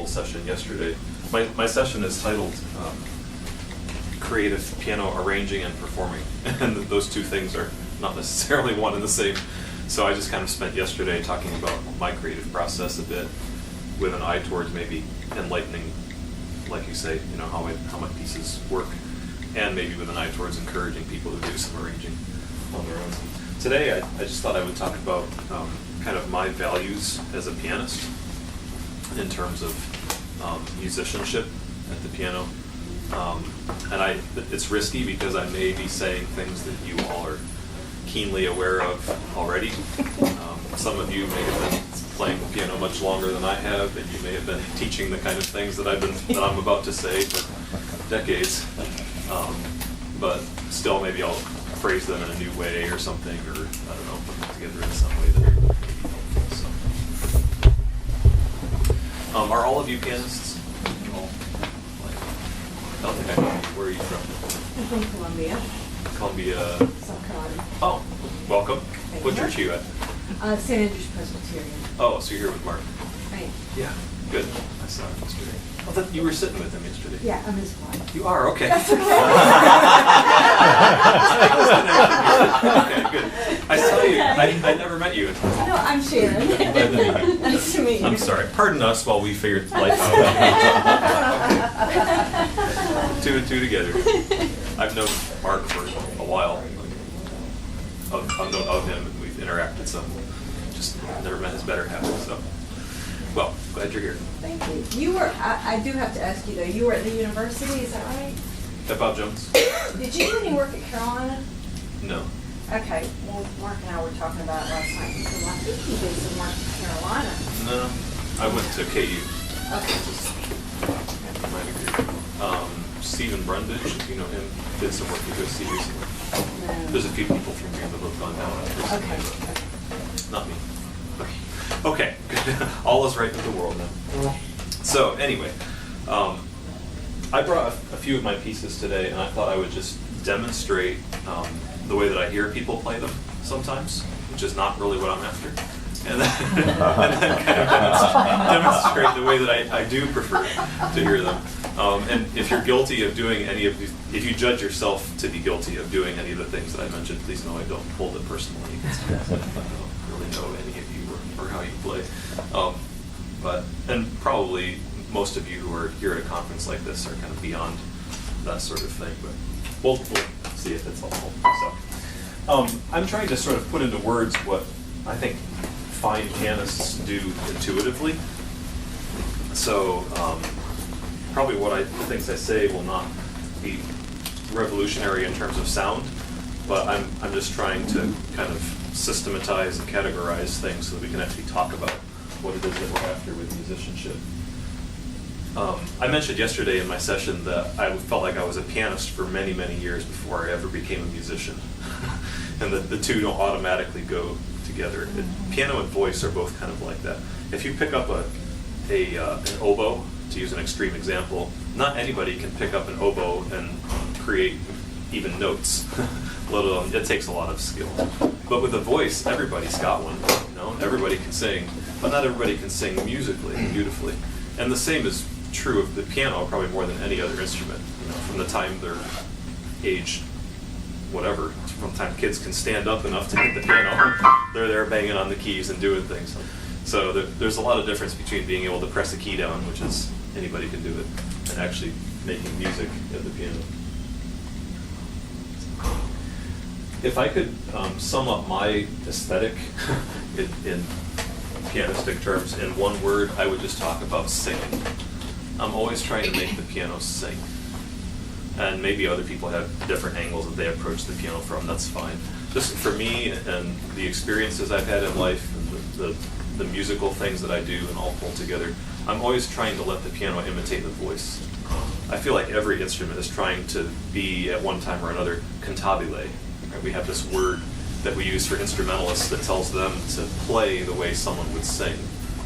little session yesterday. My session is titled Creative Piano Arranging and Performing, and those two things are not necessarily one and the same. So I just kind of spent yesterday talking about my creative process a bit, with an eye towards maybe enlightening, like you say, how my pieces work, and maybe with an eye towards encouraging people to do some arranging on their own. Today, I just thought I would talk about kind of my values as a pianist in terms of musicianship at the piano. And it's risky because I may be saying things that you all are keenly aware of already. Some of you may have been playing the piano much longer than I have, and you may have been teaching the kind of things that I'm about to say for decades. But still, maybe I'll phrase them in a new way or something, or I don't know, put them together in some way that maybe helpful. So, are all of you pianists? I don't think I know you. Where are you from? I'm from Columbia. Columbia. South Carolina. Oh, welcome. Thank What you. church are you at? St. Andrew's Presbyterian. Oh, so you're here with Mark. Right. Yeah, good. I saw him yesterday. I thought you were sitting with him yesterday. Yeah, I'm his wife. You are? Okay. That's okay. Okay, good. I saw you. I never met you. No, I'm Sharon. Nice to meet you. I'm sorry. Pardon us while we figured life out. Two and two together. I've known Mark for a while. I've known of him, and we've interacted some. Just never met his better half. So, well, glad you're here. Thank you. You were, I do have to ask you though, you were at the university, is that right? At Bob Jones? Did you do any work at Carolina? No. Okay, well, Mark and I were talking about it last night. He said, well, I think you did some work at Carolina. No. I went to KU. Okay. My degree. Stephen Brundage, if you know him, did some work at USC recently. No. There's a few people from here that have gone down recently, Okay. but not me. Okay, all is right with the world now. So anyway, I brought a few of my pieces today, and I thought I would just demonstrate the way that I hear people play them sometimes, which is not really what I'm after, and then kind of demonstrate the way that I do prefer to hear them. And if you're guilty of doing any of these, if you judge yourself to be guilty of doing any of the things that I mentioned, please know I don't hold it personally. I don't really know any of you or how you play. And probably most of you who are here at a conference like this are kind of beyond that sort of thing, but we'll see if it's helpful. So, I'm trying to sort of put into words what I think fine pianists do intuitively. So, probably what things I say will not be revolutionary in terms of sound, but I'm just trying to kind of systematize and categorize things so that we can actually talk about what it is that we're after with musicianship. I mentioned yesterday in my session that I felt like I was a pianist for many, many years before I ever became a musician. And that the two don't automatically go together. Piano and voice are both kind of like that. If you pick up an oboe, to use an extreme example, not anybody can pick up an oboe and create even notes, let alone, it takes a lot of skill. But with a voice, everybody's got one, everybody can sing, but not everybody can sing musically, beautifully. And the same is true of the piano, probably more than any other instrument, from the time they're aged, whatever, from the time kids can stand up enough to hit the piano, they're there banging on the keys and doing things. So there's a lot of difference between being able to press a key down, which is anybody can do it, and actually making music at the piano. If I could sum up my aesthetic in pianistic terms in one word, I would just talk about singing. I'm always trying to make the piano sing. And maybe other people have different angles that they approach the piano from, that's fine. Just for me and the experiences I've had in life and the musical things that I do and all pulled together, I'm always trying to let the piano imitate the voice. I feel like every instrument is trying to be, at one time or another, cantabile. Right? We have this word that we use for instrumentalists that tells them to play the way someone would sing.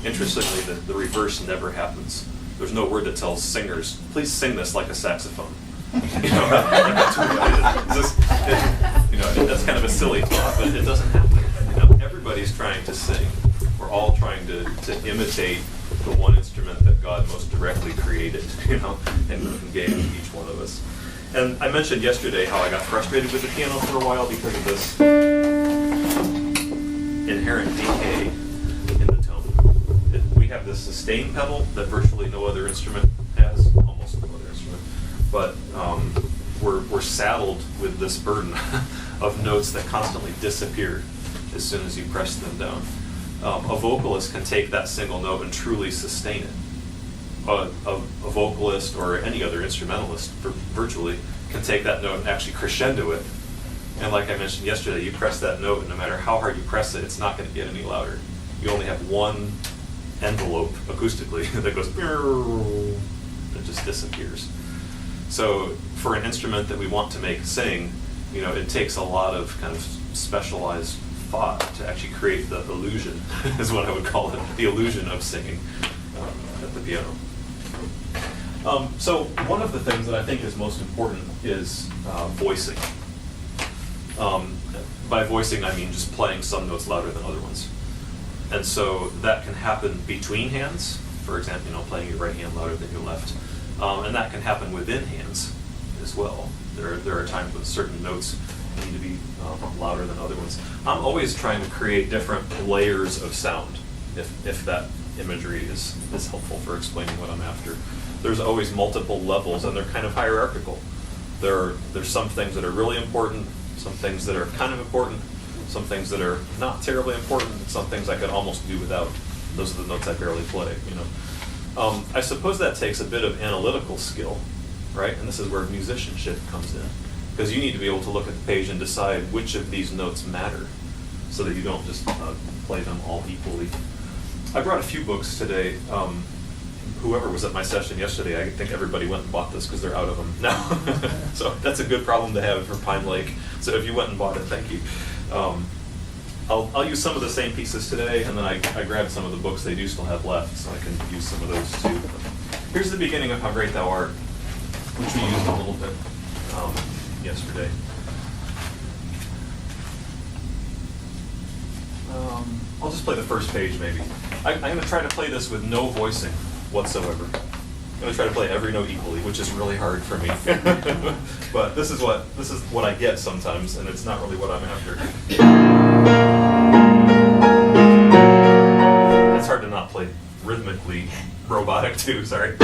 Interestingly, the reverse never happens. There's no word that tells singers, please sing this like a saxophone. That's kind of a silly thought, but it doesn't happen. Everybody's trying to sing. We're all trying to imitate the one instrument that God most directly created, and gave to each one of us. And I mentioned yesterday how I got frustrated with the piano for a while because of this inherent decay in the tone. We have this sustain pedal that virtually no other instrument has, almost no other instrument, but we're saddled with this burden of notes that constantly disappear as soon as you press them down. A vocalist can take that single note and truly sustain it. A vocalist or any other instrumentalist virtually can take that note and actually crescendo it. And like I mentioned yesterday, you press that note and no matter how hard you press it, it's not going to get any louder. You only have one envelope acoustically that goes, it just disappears. So for an instrument that we want to make sing, it takes a lot of kind of specialized thought to actually create the illusion, is what I would call it, the illusion of singing at the piano. So one of the things that I think is most important is voicing. By voicing, I mean just playing some notes louder than other ones. And so that can happen between hands, for example, playing your right hand louder than your left. And that can happen within hands as well. There are times when certain notes need to be louder than other ones. I'm always trying to create different layers of sound, if that imagery is helpful for explaining what I'm after. There's always multiple levels, and they're kind of hierarchical. There's some things that are really important, some things that are kind of important, some things that are not terribly important, and some things I could almost do without. Those are the notes I barely play, I suppose that takes a bit of analytical skill, right? And this is where musicianship comes in. Because you need to be able to look at the page and decide which of these notes matter so that you don't just play them all equally. I brought a few books today. Whoever was at my session yesterday, I think everybody went and bought this because they're out of them now. So that's a good problem to have for Pine Lake. So if you went and bought it, thank you. I'll use some of the same pieces today, and then I grabbed some of the books they do still have left, so I can use some of those too. Here's the beginning of How Great Thou Art, which we used a little bit yesterday. I'll just play the first page maybe. I'm going to try to play this with no voicing whatsoever. I'm going to try to play every note equally, which is really hard for me. But this is what I get sometimes, and it's not really what I'm after. It's hard to not play rhythmically robotic too, sorry.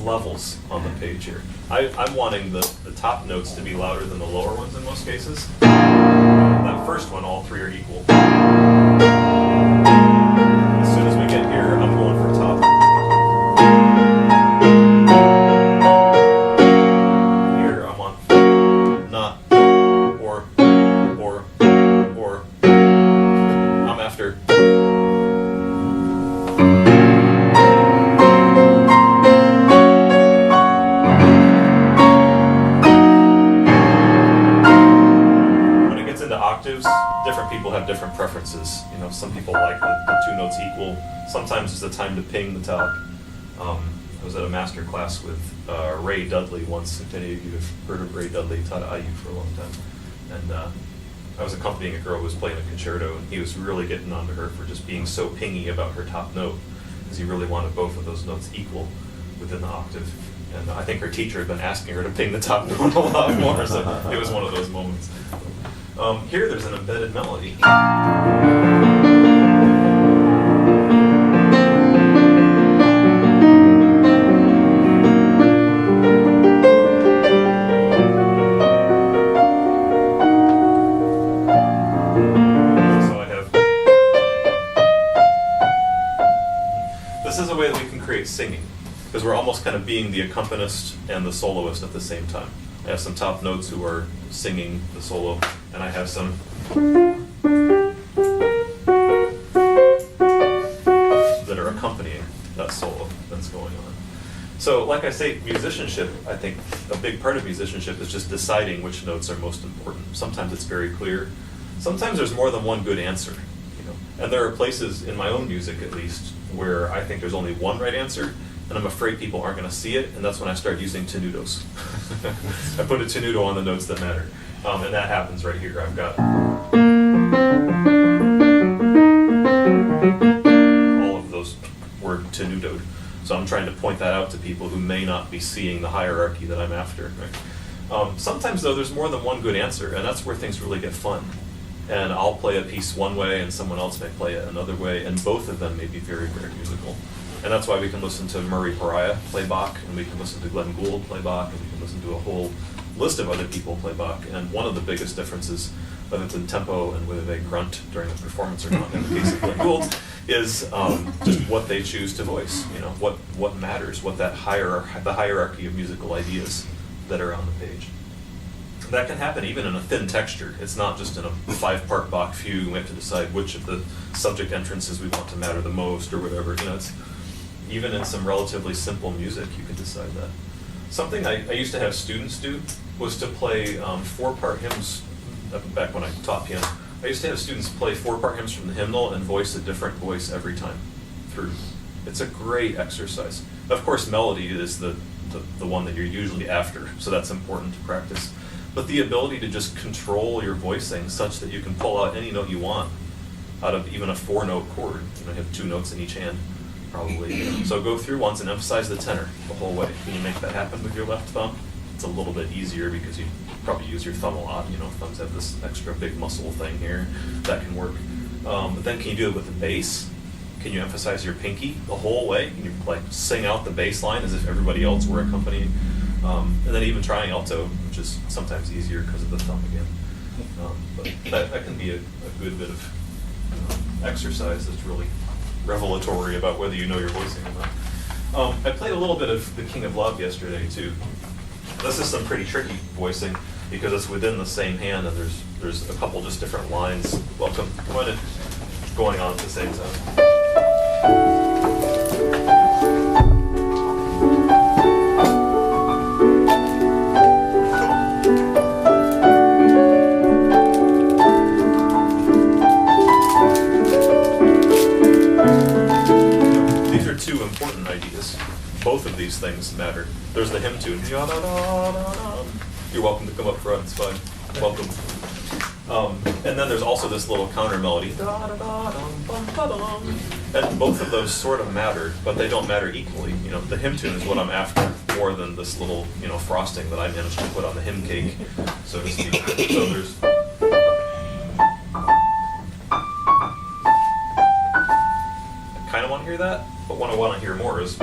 Levels on the page here. I'm wanting the top notes to be louder than the lower ones in most cases. That first one, all three are equal. As soon as we get here, I'm going for top. Here, I'm on not, or. I'm after. Different people have different preferences. Some people like the two notes equal. Sometimes it's the time to ping the top. I was at a master class with Ray Dudley once. If any of you have heard of Ray Dudley, he taught at IU for a long time. And I was accompanying a girl who was playing a concerto, and he was really getting onto her for just being so pingy about her top note, because he really wanted both of those notes equal within the octave. And I think her teacher had been asking her to ping the top note a lot more, so it was one of those moments. Here there's an embedded melody. This is a way that we can create singing, because we're almost kind of being the accompanist and the soloist at the same time. I have some top notes who are singing the solo, and I have some that are accompanying that solo that's going on. So like I say, musicianship, I think a big part of musicianship is just deciding which notes are most important. Sometimes it's very clear. Sometimes there's more than one good answer, you know. And there are places in my own music, at least, where I think there's only one right answer, and I'm afraid people aren't going to see it, and that's when I start using tenutos. I put a tenuto on the notes that matter, and that happens right here. I've got all of those were tenutoed. So I'm trying to point that out to people who may not be seeing the hierarchy that I'm after. Right? Sometimes, though, there's more than one good answer, and that's where things really get fun. And I'll play a piece one way, and someone else may play it another way, and both of them may be very, very musical. And that's why we can listen to Murray Pariah play Bach, and we can listen to Glenn Gould play Bach, and we can listen to a whole list of other people play Bach. And one of the biggest differences, whether it's in tempo and whether they grunt during the performance or not, in the case of Glenn Gould, is just what they choose to voice. You know, what matters, what that the hierarchy of musical ideas that are on the page. That can happen even in a thin texture. It's not just in a 5-part Bach fugue. We have to decide which of the subject entrances we want to matter the most or whatever. You know, it's even in some relatively simple music, you can decide that. Something I used to have students do was to play 4-part hymns. Back when I taught piano, I used to have students play 4-part hymns from the hymnal and voice a different voice every time through. It's a great exercise. Of course, melody is the one that you're usually after, so that's important to practice. But the ability to just control your voicing such that you can pull out any note you want out of even a 4-note chord. You know, you have 2 notes in each hand, probably. So go through once and emphasize the tenor the whole way. Can you make that happen with your left thumb? It's a little bit easier because you probably use your thumb a lot. You know, thumbs have this extra big muscle thing here. That can work. But then can you do it with the bass? Can you emphasize your pinky the whole way? Can you like sing out the bass line as if everybody else were accompanying? And then even trying alto, which is sometimes easier because of the thumb again. But that can be a good bit of exercise that's really revelatory about whether you know your voicing or not. I played a little bit of The King of Love yesterday too. This is some pretty tricky voicing because it's within the same hand and there's a couple just different lines. Welcome, come on in, going on at the same time. Important ideas. Both of these things matter. There's the hymn tune. You're welcome to come up front, it's fine. Welcome. And then there's also this little counter melody. And both of those sort of matter, but they don't matter equally. You know, the hymn tune is what I'm after more than this little, you know, frosting that I managed to put on the hymn cake, so to speak. So there's kind of want to hear that, but what I want to hear more is.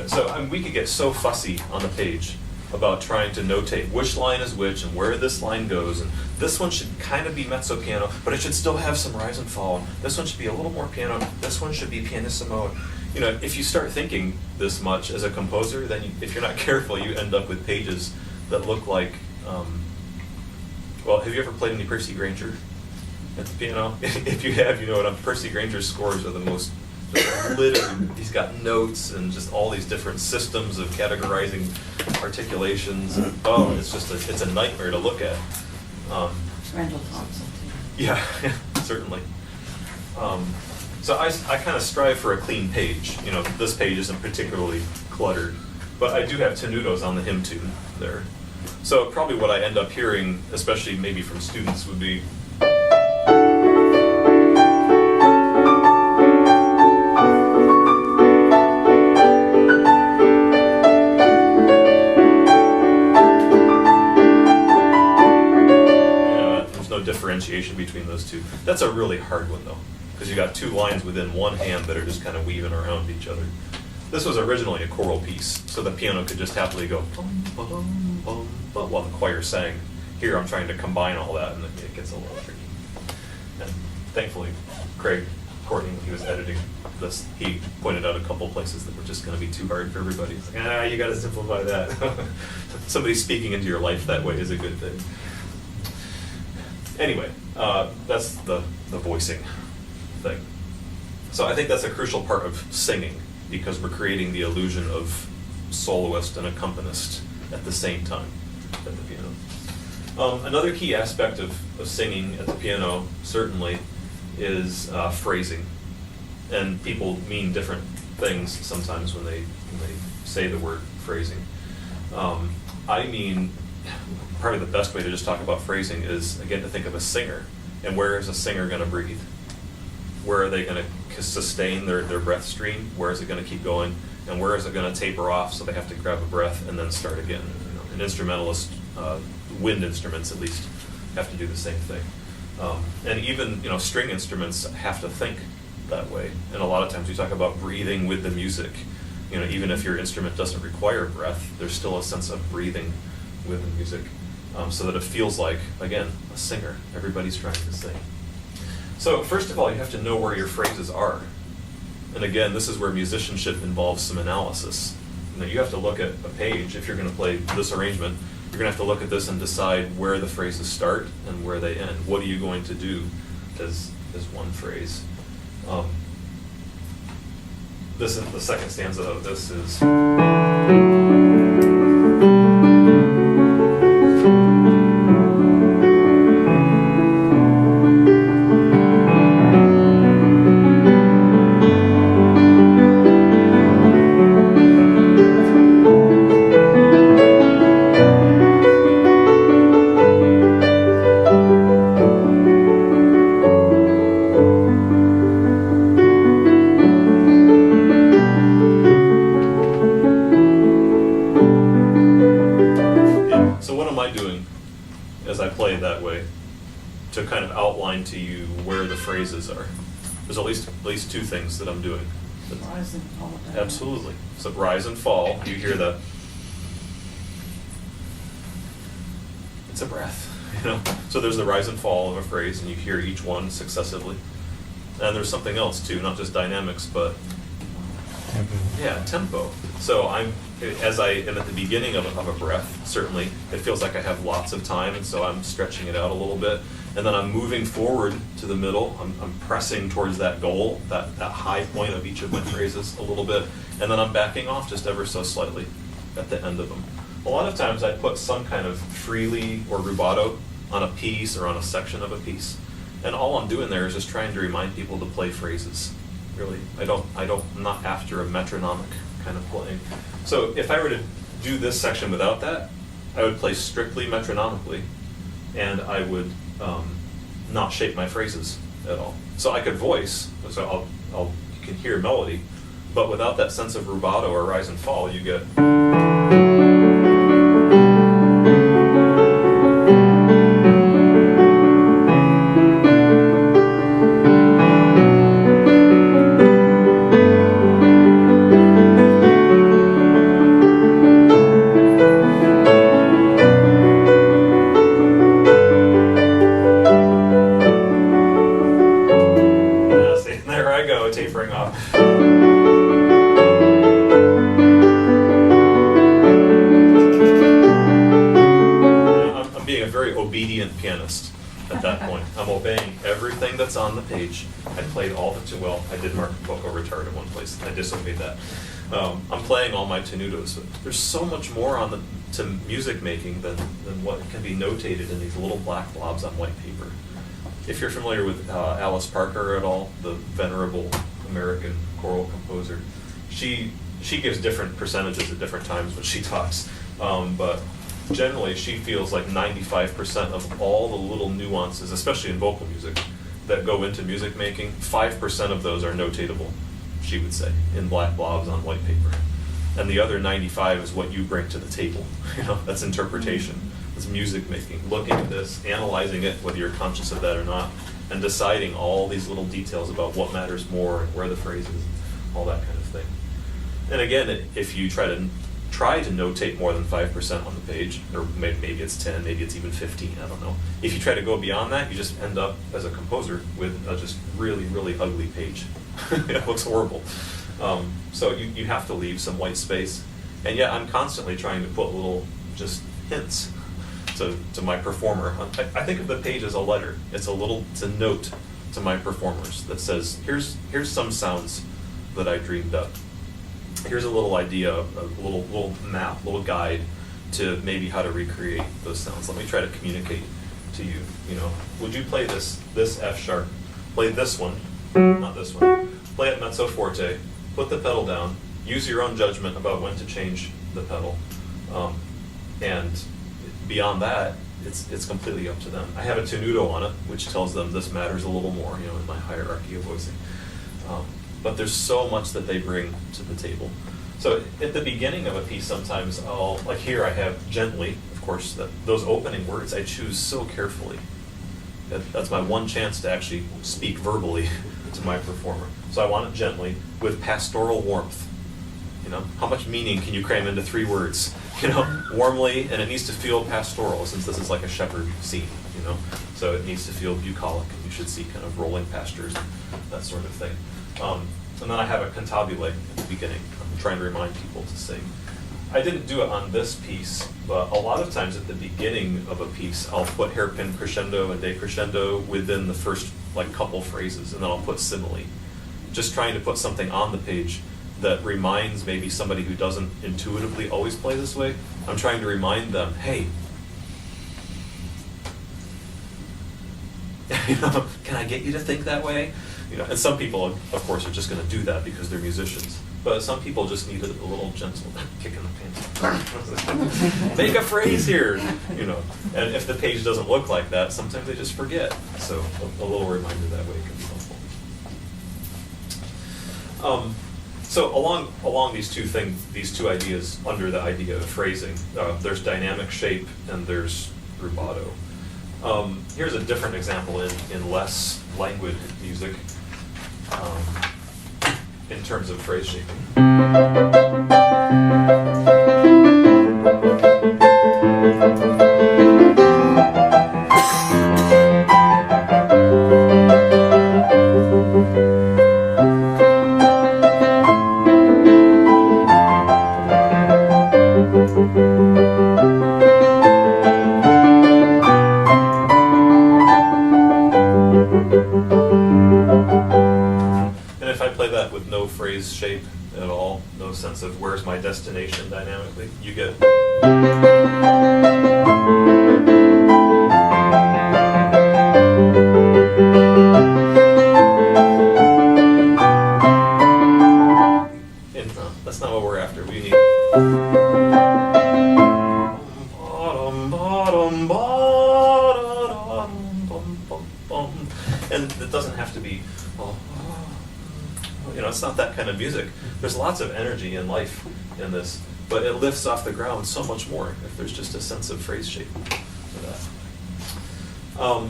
So we could get so fussy on the page about trying to notate which line is which and where this line goes, and this one should kind of be mezzo piano, but it should still have some rise and fall. This one should be a little more piano. This one should be pianissimo. You know, if you start thinking this much as a composer, then if you're not careful, you end up with pages that look like. Well, have you ever played any Percy Grainger at the piano? If you have, you know what Percy Grainger's scores are the most littered. He's got notes and just all these different systems of categorizing articulations. Oh, it's a nightmare to look at. Randall Thompson too. Yeah, certainly. So I kind of strive for a clean page. You know, this page isn't particularly cluttered, but I do have tenutos on the hymn tune there. So probably what I end up hearing, especially maybe from students, would be. Differentiation between those two. That's a really hard one though, because you got 2 lines within one hand that are just kind of weaving around each other. This was originally a choral piece, so the piano could just happily go bum, bum, bum, bum, while the choir sang. Here I'm trying to combine all that, and it gets a little tricky. And thankfully, Craig Courtney, when he was editing this, he pointed out a couple places that were just going to be too hard for everybody. He's like, you got to simplify that. Somebody speaking into your life that way is a good thing. Anyway, that's the voicing thing. So I think that's a crucial part of singing, because we're creating the illusion of soloist and accompanist at the same time at the piano. Another key aspect of singing at the piano, certainly, is phrasing. And people mean different things sometimes when they say the word phrasing. I mean, probably the best way to just talk about phrasing is, again, to think of a singer. And where is a singer going to breathe? Where are they going to sustain their breath stream? Where is it going to keep going? And where is it going to taper off so they have to grab a breath and then start again? An instrumentalist, wind instruments at least, have to do the same thing. And even string instruments have to think that way. And a lot of times we talk about breathing with the music. Even if your instrument doesn't require breath, there's still a sense of breathing with the music, so that it feels like, again, a singer. Everybody's trying to sing. So first of all, you have to know where your phrases are. And again, this is where musicianship involves some analysis. You have to look at a page. If you're going to play this arrangement, you're going to have to look at this and decide where the phrases start and where they end. What are you going to do as one phrase? This is the second stanza of this is. To kind of outline to you where the phrases are. There's at least two things that I'm doing. Rise and fall. Absolutely. So rise and fall, you hear it's a breath, So there's the rise and fall of a phrase, and you hear each one successively. And there's something else too, not just dynamics, but tempo. Yeah, tempo. So as I am at the beginning of a breath, certainly, it feels like I have lots of time, and so I'm stretching it out a little bit. And then I'm moving forward to the middle. I'm pressing towards that goal, that high point of each of my phrases a little bit. And then I'm backing off just ever so slightly at the end of them. A lot of times I put some kind of freely or rubato on a piece or on a section of a piece. And all I'm doing there is just trying to remind people to play phrases. Really, I'm not after a metronomic kind of playing. So if I were to do this section without that, I would play strictly metronomically, and I would not shape my phrases at all. So I could voice, so you can hear melody, but without that sense of rubato or rise and fall, you get. Tapering off. I'm being a very obedient pianist at that point. I'm obeying everything that's on the page. I played all the well. I did mark vocal retard in one place. I disobeyed that. I'm playing all my tenutos. There's so much more to music making than what can be notated in these little black blobs on white paper. If you're familiar with Alice Parker at all, the venerable American choral composer, she gives different percentages at different times when she talks, but generally she feels like 95% of all the little nuances, especially in vocal music, that go into music making, 5% of those are notatable, she would say, in black blobs on white paper. And the other 95 is what you bring to the table. That's interpretation. It's music making. Looking at this, analyzing it, whether you're conscious of that or not, and deciding all these little details about what matters more and where the phrase is, all that kind of thing. And again, if you try to try to notate more than 5% on the page, or maybe it's 10, maybe it's even 15, I don't know. If you try to go beyond that, you just end up, as a composer, with a just really, really ugly page. It looks horrible. So you have to leave some white space. And yet I'm constantly trying to put little just hints to my performer. I think of the page as a letter. It's a note to my performers that says, here's some sounds that I dreamed up. Here's a little idea, a little map, a little guide to maybe how to recreate those sounds. Let me try to communicate to you. Would you play this F sharp? Play this one, not this one. Play it mezzo forte. Put the pedal down. Use your own judgment about when to change the pedal. And beyond that, it's completely up to them. I have a tenuto on it, which tells them this matters a little more, in my hierarchy of voicing. But there's so much that they bring to the table. So at the beginning of a piece, sometimes like here I have gently, of course, those opening words I choose so carefully. That's my one chance to actually speak verbally to my performer. So I want it gently with pastoral warmth. How much meaning can you cram into 3 words? Warmly, and it needs to feel pastoral, since this is like a shepherd scene, So it needs to feel bucolic, and you should see kind of rolling pastures and that sort of thing. And then I have a cantabile at the beginning. I'm trying to remind people to sing. I didn't do it on this piece, but a lot of times at the beginning of a piece, I'll put hairpin crescendo and decrescendo within the first couple phrases, and then I'll put simile. Just trying to put something on the page that reminds maybe somebody who doesn't intuitively always play this way. I'm trying to remind them, hey, can I get you to think that way? And some people, of course, are just going to do that because they're musicians. But some people just need a little gentle kick in the pants. Make a phrase here, And if the page doesn't look like that, sometimes they just forget. So a little reminder that way can be helpful. So along these two ideas, under the idea of phrasing, there's dynamic shape and there's rubato. Here's a different example in less languid music in terms of phrase shaping. Phrase shape at all, no sense of where's my destination dynamically, you get that's not what we're after. We need and it doesn't have to be it's not that kind of music. There's lots of energy in life in this, but it lifts off the ground so much more if there's just a sense of phrase shape for that.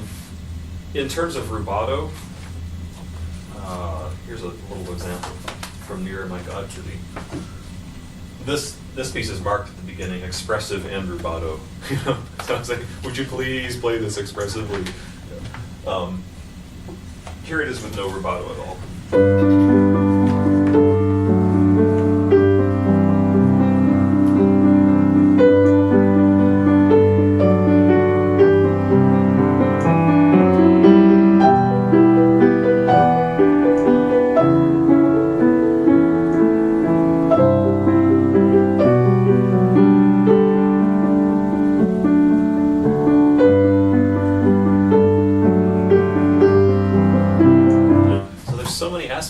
In terms of rubato, here's a little example from Nearer My God to Thee. This piece is marked at the beginning, expressive and rubato. So I was like, would you please play this expressively? Here it is with no rubato at all.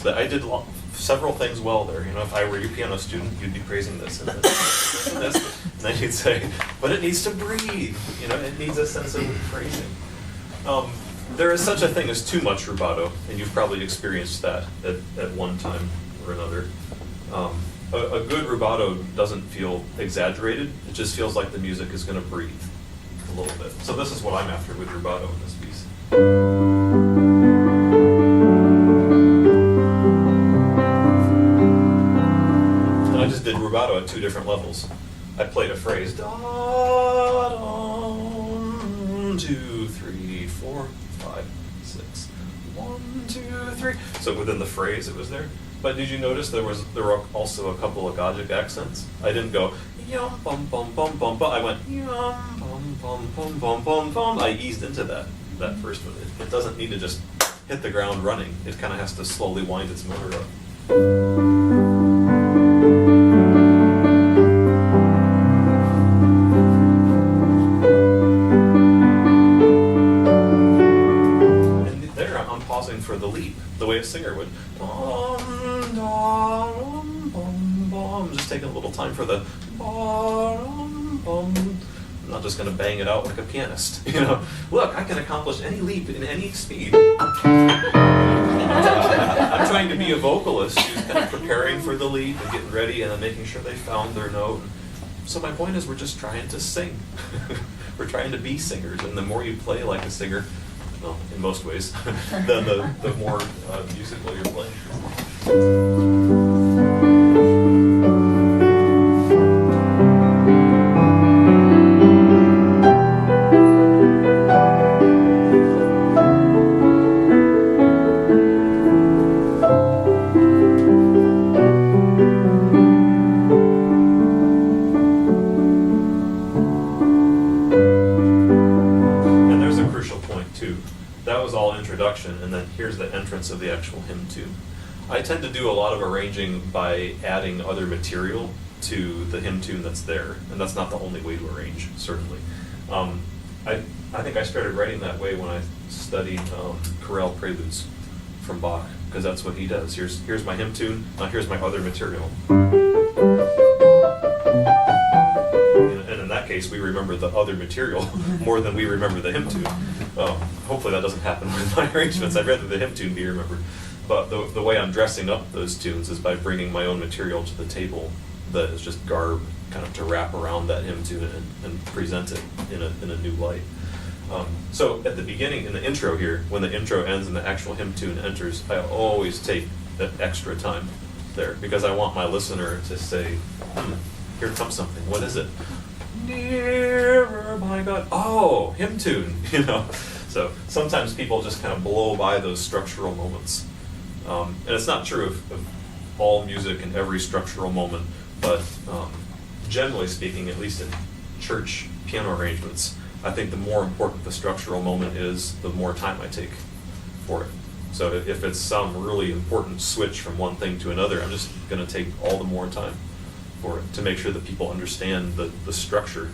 I did several things well there. If I were your piano student, you'd be praising this and this and this. And then you'd say, but it needs to breathe. It needs a sense of phrasing. There is such a thing as too much rubato, and you've probably experienced that at one time or another. A good rubato doesn't feel exaggerated. It just feels like the music is going to breathe a little bit. So this is what I'm after with rubato in this piece. Did rubato at 2 different levels. I played a phrase, da, dum, 2, 3, 4, 5, 6, 1, 2, 3. So within the phrase it was there. But did you notice there were also a couple of Logic accents? I didn't go yum bum bum bum bum bum. I went yum bum bum bum bum bum bum. I eased into that first one. It doesn't need to just hit the ground running. It kind of has to slowly wind its motor up. And there I'm pausing for the leap, the way a singer would. Bum, dum, bum, bum. I'm just taking a little time for the bum, bum. I'm not just going to bang it out like a pianist. You know, look, I can accomplish any leap in any speed. I'm trying to be a vocalist who's kind of preparing for the leap and getting ready and then making sure they found their note. So my point is we're just trying to sing. We're trying to be singers, and the more you play like a singer, well, in most ways, then the more musical you're playing. And then here's the entrance of the actual hymn tune. I tend to do a lot of arranging by adding other material to the hymn tune that's there, and that's not the only way to arrange, certainly. I think I started writing that way when I studied chorale preludes from Bach, because that's what he does. Here's my hymn tune, now here's my other material. And in that case, we remember the other material more than we remember the hymn tune. Hopefully that doesn't happen with my arrangements. I'd rather the hymn tune be remembered. But the way I'm dressing up those tunes is by bringing my own material to the table that is just garb, kind of to wrap around that hymn tune and present it in a new light. So at the beginning, in the intro here, when the intro ends and the actual hymn tune enters, I always take that extra time there, because I want my listener to say, here comes something. What is it? Nearer, my God. Oh, hymn tune, you know. So sometimes people just kind of blow by those structural moments. And it's not true of all music and every structural moment, but generally speaking, at least in church piano arrangements, I think the more important the structural moment is, the more time I take for it. So if it's some really important switch from one thing to another, I'm just going to take all the more time for it to make sure that people understand the structure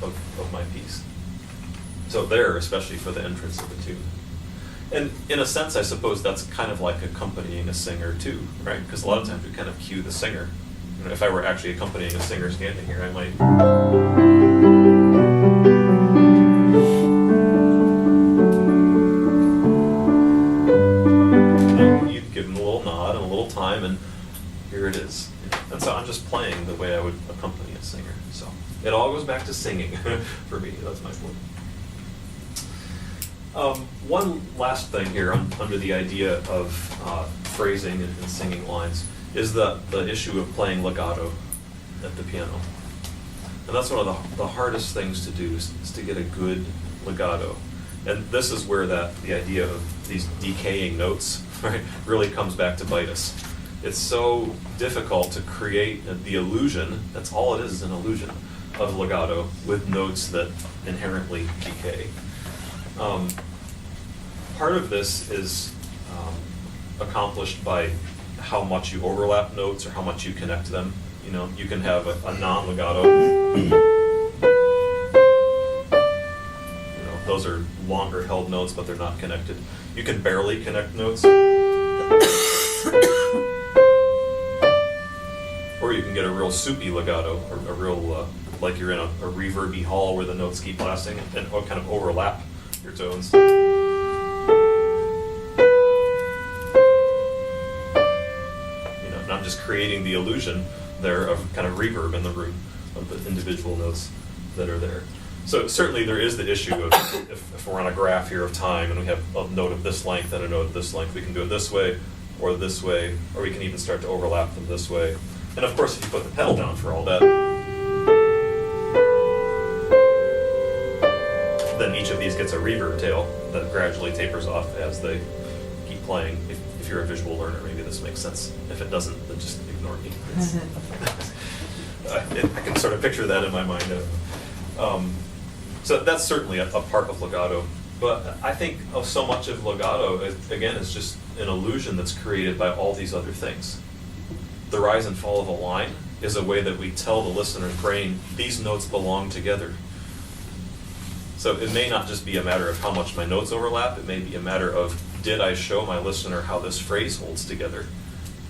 of my piece. So there, especially for the entrance of the tune. And in a sense, I suppose that's kind of like accompanying a singer too, right? Because a lot of times we kind of cue the singer. You know, if I were actually accompanying a singer standing here, I might... You'd give them a little nod and a little time, and here it is. And so I'm just playing the way I would accompany a singer. So it all goes back to singing for me. That's my point. One last thing here under the idea of phrasing and singing lines is the issue of playing legato at the piano. And that's one of the hardest things to do is to get a good legato. And this is where the idea of these decaying notes, right, really comes back to bite us. It's so difficult to create the illusion, that's all it is an illusion, of legato with notes that inherently decay. Part of this is accomplished by how much you overlap notes or how much you connect them. You know, you can have a non-legato. You know, those are longer held notes, but they're not connected. You can barely connect notes. Or you can get a real soupy legato, or a real, like you're in a reverby hall where the notes keep lasting and kind of overlap your tones. I'm just creating the illusion there of kind of reverb in the room of the individual notes that are there. So certainly there is the issue of if we're on a graph here of time and we have a note of this length and a note of this length, we can do it this way, or we can even start to overlap them this way. And of course, if you put the pedal down for all that, gets a reverb tail that gradually tapers off as they keep playing. If you're a visual learner, maybe this makes sense. If it doesn't, then just ignore me. I can sort of picture that in my mind. So that's certainly a part of legato. But I think so much of legato, again, is just an illusion that's created by all these other things. The rise and fall of a line is a way that we tell the listener's brain, these notes belong together. So it may not just be a matter of how much my notes overlap, it may be a matter of, did I show my listener how this phrase holds together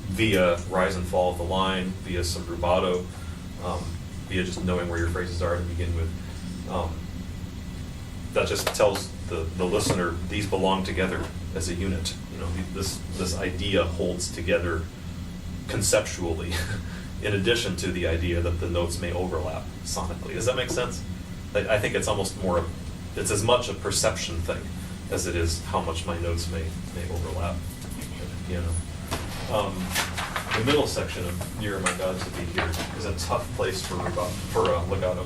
via rise and fall of the line, via some rubato, via just knowing where your phrases are to begin with. That just tells the listener these belong together as a unit. This idea holds together conceptually, in addition to the idea that the notes may overlap sonically. Does that make sense? I think it's almost more, it's as much a perception thing as it is how much my notes may overlap. The middle section of Nearer My God to Thee here is a tough place for legato.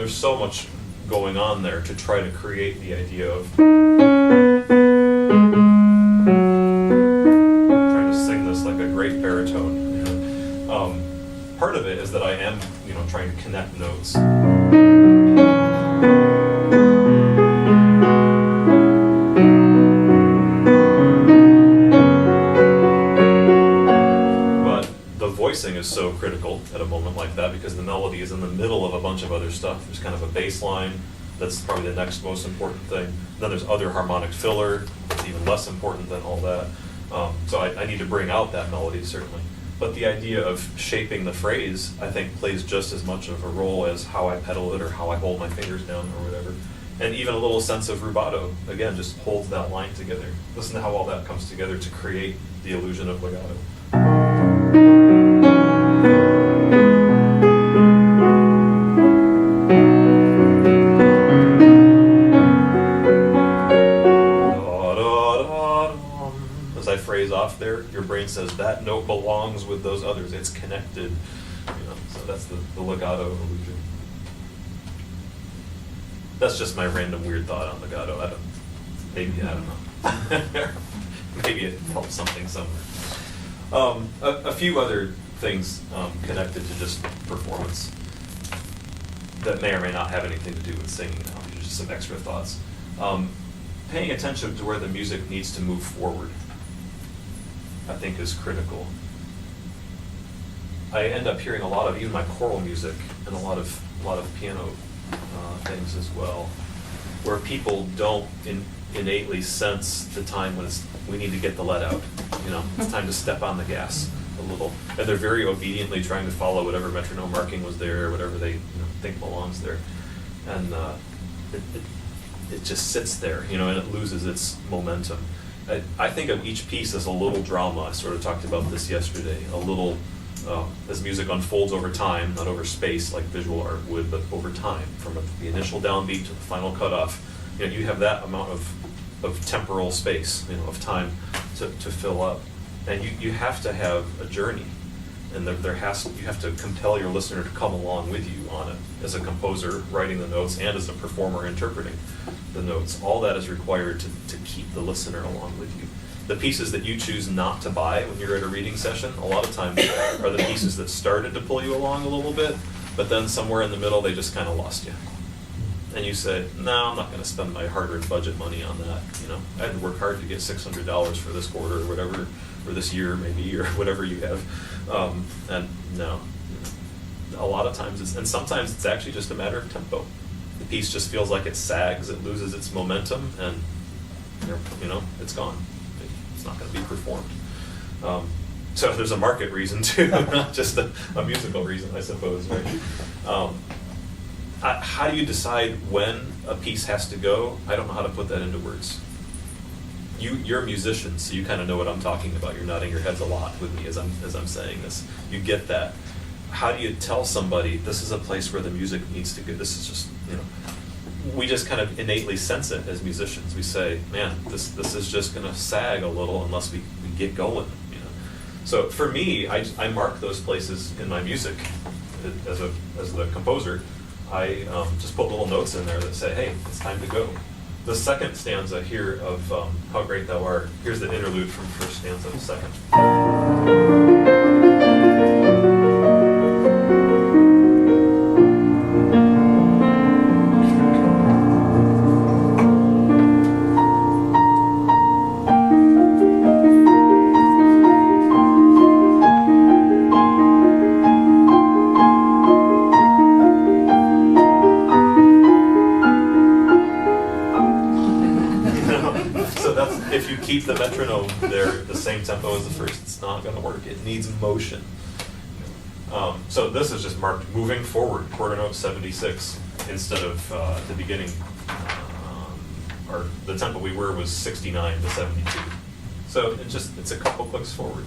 So much going on there to try to create the idea of trying to sing this like a great baritone. Part of it is that I am, trying to connect notes. Voicing is so critical at a moment like that because the melody is in the middle of a bunch of other stuff. There's kind of a bass line that's probably the next most important thing. Then there's other harmonic filler that's even less important than all that. So I need to bring out that melody, certainly. But the idea of shaping the phrase, I think, plays just as much of a role as how I pedal it or how I hold my fingers down or whatever. And even a little sense of rubato, again, just holds that line together. Listen to how all that comes together to create the illusion of legato. As I phrase off there, your brain says that note belongs with those others. It's connected. So that's the legato illusion. That's just my random weird thought on legato. I don't know. Maybe it helps something somewhere. A few other things connected to just performance that may or may not have anything to do with singing now. These are just some extra thoughts. Paying attention to where the music needs to move forward, I think, is critical. I end up hearing a lot of even my choral music and a lot of piano things as well, where people don't innately sense the time when we need to get the lead out. It's time to step on the gas a little, and they're very obediently trying to follow whatever metronome marking was there, or whatever they think belongs there, and it just sits there, and it loses its momentum. I think of each piece as a little drama. I sort of talked about this yesterday. A little, as music unfolds over time, not over space like visual art would, but over time, from the initial downbeat to the final cutoff. You have that amount of temporal space, of time to fill up, and you have to have a journey, and you have to compel your listener to come along with you on it, as a composer writing the notes and as a performer interpreting the notes. All that is required to keep the listener along with you. The pieces that you choose not to buy when you're at a reading session, a lot of times are the pieces that started to pull you along a little bit, but then somewhere in the middle they just kind of lost you. And you say, no, I'm not going to spend my hard-earned budget money on that. I had to work hard to get $600 for this quarter or whatever, or this year maybe, or whatever you have. And no, a lot of times, and sometimes it's actually just a matter of tempo. The piece just feels like it sags, it loses its momentum, and it's gone. It's not going to be performed. So there's a market reason too, not just a musical reason, I suppose, right? How do you decide when a piece has to go? I don't know how to put that into words. you're a musician, so you kind of know what I'm talking about. You're nodding your heads a lot with me as I'm saying this. You get that. How do you tell somebody this is a place where the music needs to go? This is just, we just kind of innately sense it as musicians. We say, man, this is just going to sag a little unless we get going. So for me, I mark those places in my music as the composer. I just put little notes in there that say, hey, it's time to go. The second stanza here of How Great Thou Art, here's the interlude from first stanza of the second. If you keep the metronome there the same tempo as the first, it's not going to work. It needs motion. So this is just marked moving forward, quarter note 76, instead of the beginning, or the tempo we were was 69 to 72. So it's a couple clicks forward.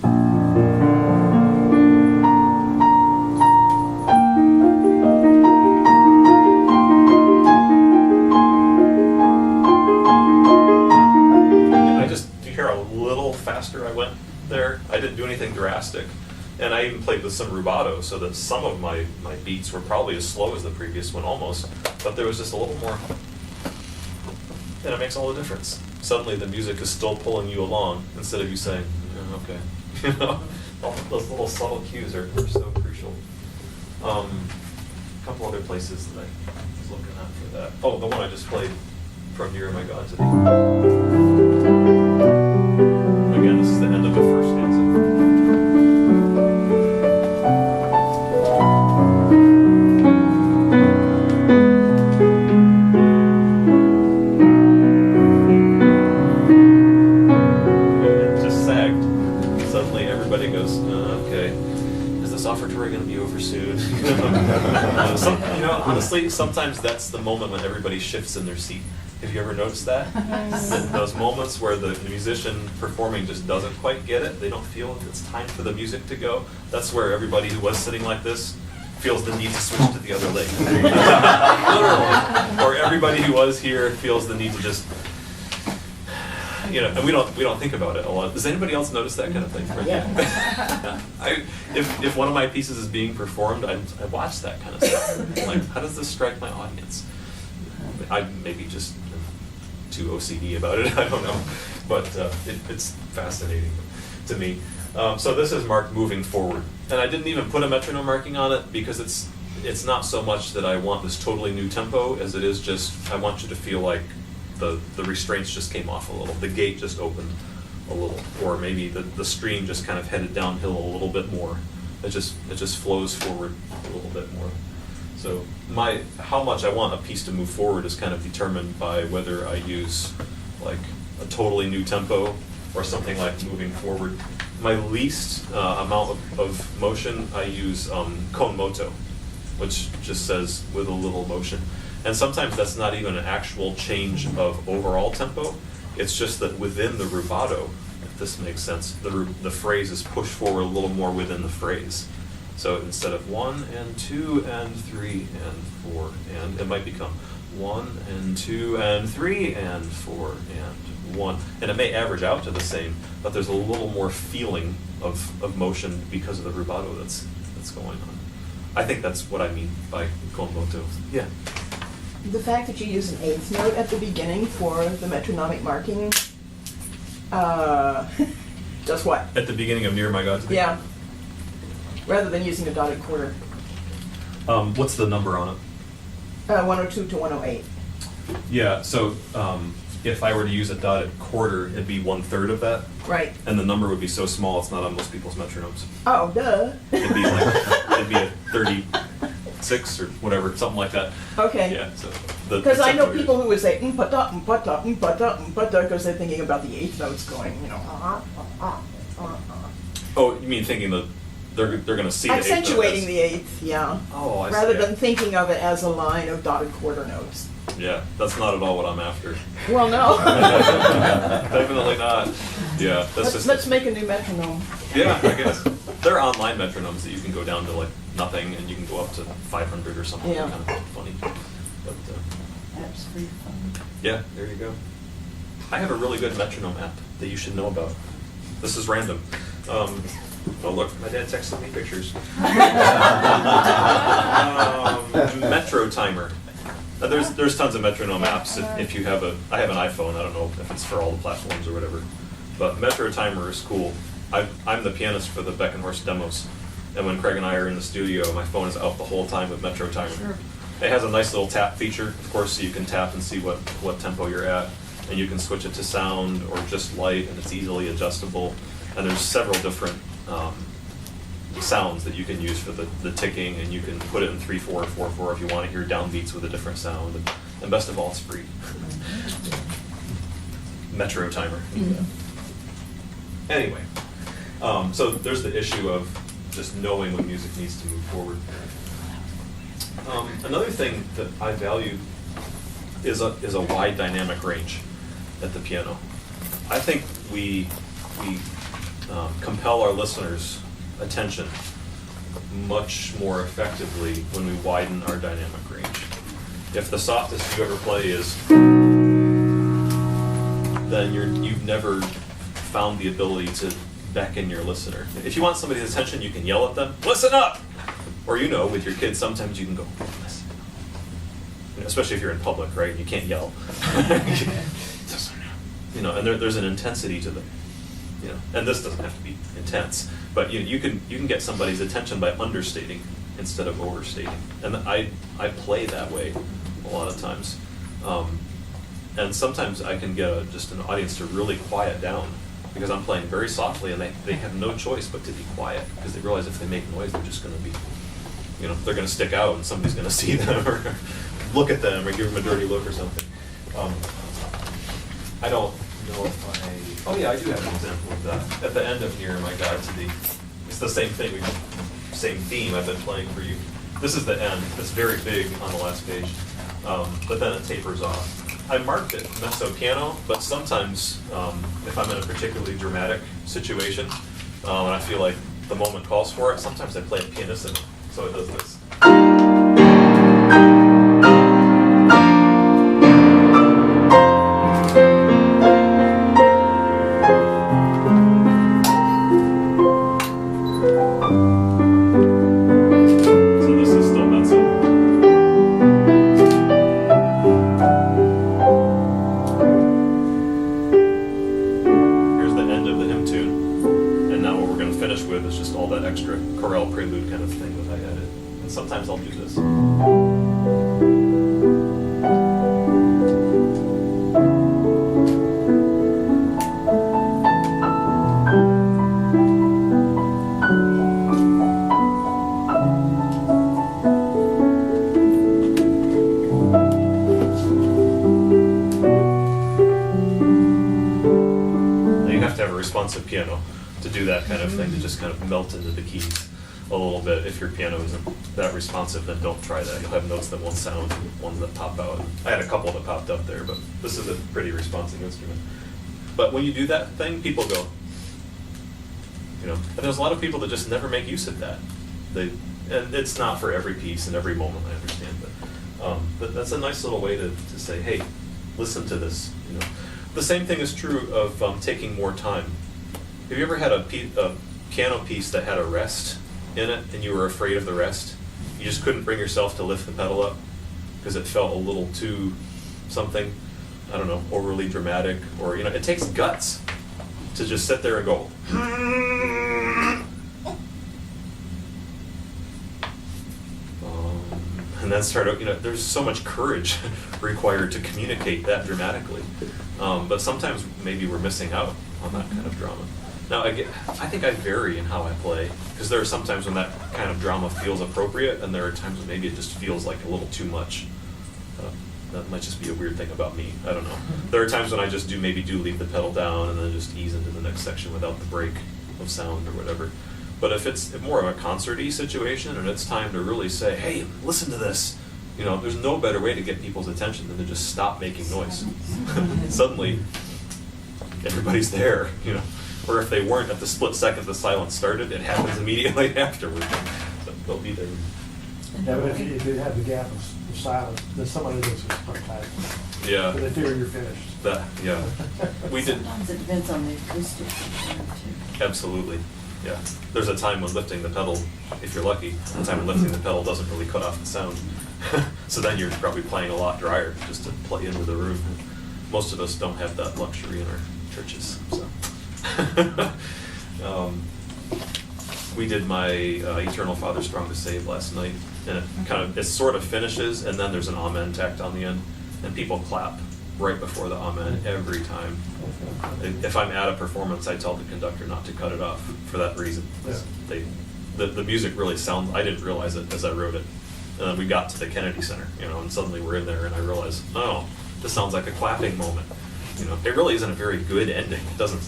Faster I went there. I didn't do anything drastic. And I even played with some rubato, so that some of my beats were probably as slow as the previous one almost, but there was just a little more. And it makes all the difference. Suddenly the music is still pulling you along instead of you saying, okay. All those little subtle cues are so crucial. A couple other places that I was looking at for that. Oh, the one I just played from Near My God today. Again, this is the end of the first stanza. It just sagged. Suddenly everybody goes, okay, is this offertory going to be over soon? Honestly, sometimes that's the moment when everybody shifts in their seat. Have you ever noticed that? Those moments where the musician performing just doesn't quite get it, they don't feel it's time for the music to go. That's where everybody who was sitting like this feels the need to switch to the other leg. Literally. Or everybody who was here feels the need to just, and we don't think about it a lot. Does anybody else notice that kind of thing? Yeah. If one of my pieces is being performed, I watch that kind of stuff. I'm like, how does this strike my audience? I maybe just too OCD about it, I don't know, but it's fascinating to me. So this is marked moving forward, and I didn't even put a metronome marking on it because it's not so much that I want this totally new tempo as it is just I want you to feel like the restraints just came off a little, the gate just opened a little, or maybe the stream just kind of headed downhill a little bit more. It just flows forward a little bit more. So how much I want a piece to move forward is kind of determined by whether I use like a totally new tempo or something like moving forward. My least amount of motion, I use con moto, which just says with a little motion. And sometimes that's not even an actual change of overall tempo. It's just that within the rubato, if this makes sense, the phrase is pushed forward a little more within the phrase. So instead of 1 and 2 and 3 and 4, and it might become 1 and 2 and 3 and 4 and 1. And it may average out to the same, but there's a little more feeling of motion because of the rubato that's going on. I think that's what I mean by con moto. Yeah. The fact that you use an eighth note at the beginning for the metronomic marking, does what? At the beginning of Near My God Today? Yeah. Rather than using a dotted quarter. What's the number on it? 102 to 108. Yeah, so if I were to use a dotted quarter, it'd be 1/3 of that. Right. And the number would be so small it's not on most people's metronomes. Oh, duh. It'd be a 36 or whatever, something like that. Okay. Yeah, so because I know people who would say mpata, mpata, mpata, mpata, because they're thinking about the eighth notes going, Oh, you mean thinking the they're going to see the eighth note Accentuating as- the eighth, yeah. Oh, I see. Rather Yeah. than thinking of it as a line of dotted quarter notes. Yeah, that's not at all what I'm after. Well, no. Definitely not. Yeah, that's just. Let's make a new metronome. Yeah, I guess. There are online metronomes that you can go down to like nothing, and you can go up to 500 or something. Yeah. Kind of funny. But That's pretty fun. yeah, there you go. I have a really good metronome app that you should know about. This is random. Oh look, my dad texted me pictures. Metro Timer. There's tons of metronome apps. If you have I have an iPhone. I don't know if it's for all the platforms or whatever, but Metro Timer is cool. I'm the pianist for the Beckenhorst demos, and when Craig and I are in the studio, my phone is out the whole time with Metro Timer. Sure. It has a nice little tap feature, of course, so you can tap and see what tempo you're at, and you can switch it to sound or just light, and it's easily adjustable. And there's several different sounds that you can use for the ticking, and you can put it in 3/4 or 4/4 if you want to hear downbeats with a different sound. And best of all, it's free. Metro Timer. Anyway, so there's the issue of just knowing when music needs to move forward. Another thing that I value is a wide dynamic range at the piano. I think we compel our listeners' attention much more effectively when we widen our dynamic range. If the softest you ever play is, then you've never found the ability to beckon your listener. If you want somebody's attention, you can yell at them, "Listen up!" Or with your kids, sometimes you can go, "Listen." Especially if you're in public, right? You can't yell. And there's an intensity to them. And this doesn't have to be intense, but you can get somebody's attention by understating instead of overstating. And I play that way a lot of times. And sometimes I can get just an audience to really quiet down because I'm playing very softly, and they have no choice but to be quiet because they realize if they make noise, they're just going to be, they're going to stick out, and somebody's going to see them or look at them or give them a dirty look or something. I don't know if I do have an example of that. At the end of here, my guide to it's the same thing, same theme I've been playing for you. This is the end. It's very big on the last page, but then it tapers off. I marked it mezzo piano, but sometimes if I'm in a particularly dramatic situation and I feel like the moment calls for it, sometimes I play it pianissimo. So it does this. So this is still mezzo. Here's the end of the hymn tune, and now what we're going to finish with is just all that extra chorale prelude kind of thing that I added. And sometimes I'll do this. Now you have to have a responsive piano to do that kind of thing, to just kind of melt into the keys a little bit. If your piano isn't that responsive, then don't try that. You'll have notes that won't sound, ones that pop out. I had a couple that popped up there, but this is a pretty responsive instrument. But when you do that thing, people go, and there's a lot of people that just never make use of that. And it's not for every piece and every moment, I understand, but that's a nice little way to say, hey, listen to this. The same thing is true of taking more time. Have you ever had a piano piece that had a rest in it, and you were afraid of the rest? You just couldn't bring yourself to lift the pedal up because it felt a little too something, I don't know, overly dramatic, or it takes guts to just sit there and go. And then start, there's so much courage required to communicate that dramatically. But sometimes maybe we're missing out on that kind of drama. Now, I think I vary in how I play, because there are some times when that kind of drama feels appropriate, and there are times when maybe it just feels like a little too much. That might just be a weird thing about me. I don't know. There are times when I just do leave the pedal down and then just ease into the next section without the break of sound or whatever. But if it's more of a concert-y situation and it's time to really say, hey, listen to this, there's no better way to get people's attention than to just stop making noise. Suddenly, everybody's there, Or if they weren't at the split second the silence started, it happens immediately afterward. They'll be there. Yeah, but if you have the gap of silence, then somebody else will start typing. Yeah. But they figure you're finished. Yeah. We did. Sometimes it depends on the acoustics too. Absolutely. Yeah. There's a time when lifting the pedal, if you're lucky, a time when lifting the pedal doesn't really cut off the sound. So then you're probably playing a lot drier just to play into the room. Most of us don't have that luxury in our churches. So. We did my Eternal Father Strong to Save last night, and it sort of finishes, and then there's an amen tacked on the end, and people clap right before the amen every time. If I'm at a performance, I tell the conductor not to cut it off for that reason. Yeah. The music really sounds, I didn't realize it as I wrote it. And then we got to the Kennedy Center, and suddenly we're in there, and I realized, oh, this sounds like a clapping moment. It really isn't a very good ending. It doesn't